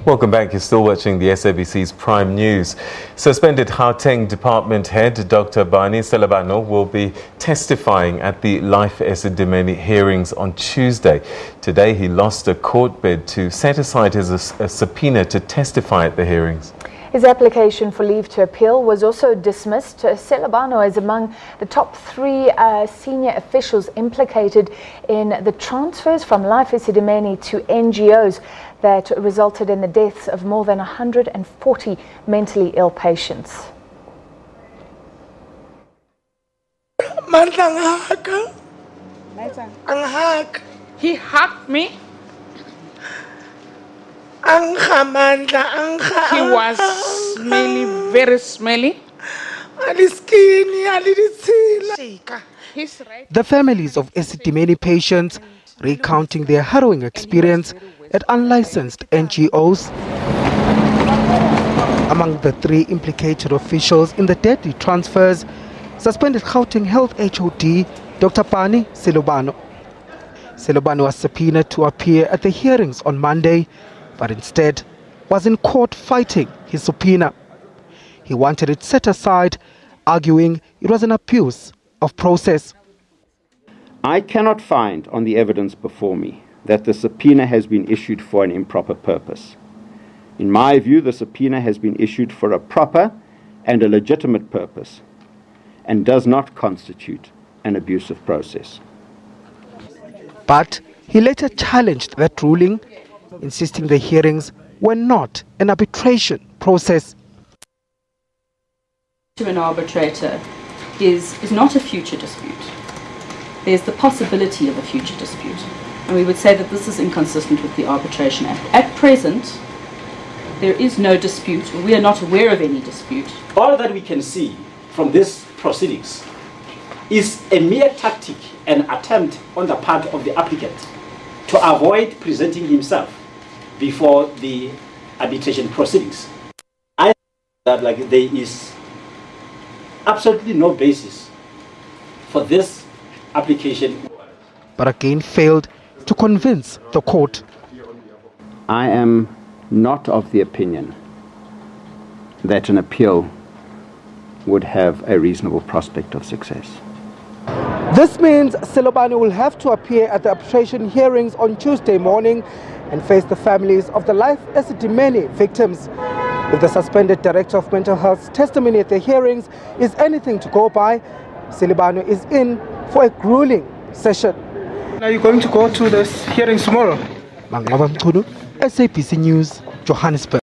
Welcome back. You're still watching the SABC's Prime News. Suspended Gauteng Department head Dr. Barney Selebano will be testifying at the Life Esidimeni hearings on Tuesday. Today he lost a court bid to set aside his subpoena to testify at the hearings. His application for leave to appeal was also dismissed. Selebano is among the top 3 senior officials implicated in the transfers from Life Esidimeni to NGOs that resulted in the deaths of more than 140 mentally ill patients. He hugged me. He was smelly, very smelly. The families of Esidimeni patients recounting their harrowing experience at unlicensed NGOs. Among the 3 implicated officials in the deadly transfers, suspended Gauteng Health HOD Dr. Barney Selebano. Selebano was subpoenaed to appear at the hearings on Monday, but instead was in court fighting his subpoena. He wanted it set aside, arguing it was an abuse of process. I cannot find on the evidence before me that the subpoena has been issued for an improper purpose. In my view, the subpoena has been issued for a proper and a legitimate purpose and does not constitute an abusive process. But he later challenged that ruling, insisting the hearings were not an arbitration process. To an arbitrator is not a future dispute. There's the possibility of a future dispute. And we would say that this is inconsistent with the Arbitration Act. At present, there is no dispute. We are not aware of any dispute. All that we can see from these proceedings is a mere tactic and attempt on the part of the applicant to avoid presenting himself before the arbitration proceedings. I think that there is absolutely no basis for this application. But again failed to convince the court. I am not of the opinion that an appeal would have a reasonable prospect of success. This means Selebano will have to appear at the arbitration hearings on Tuesday morning and face the families of the Life Esidimeni victims. If the suspended Director of Mental Health's testimony at the hearings is anything to go by, Selebano is in for a grueling session. Are you going to go to the hearings tomorrow? SABC News, Johannesburg.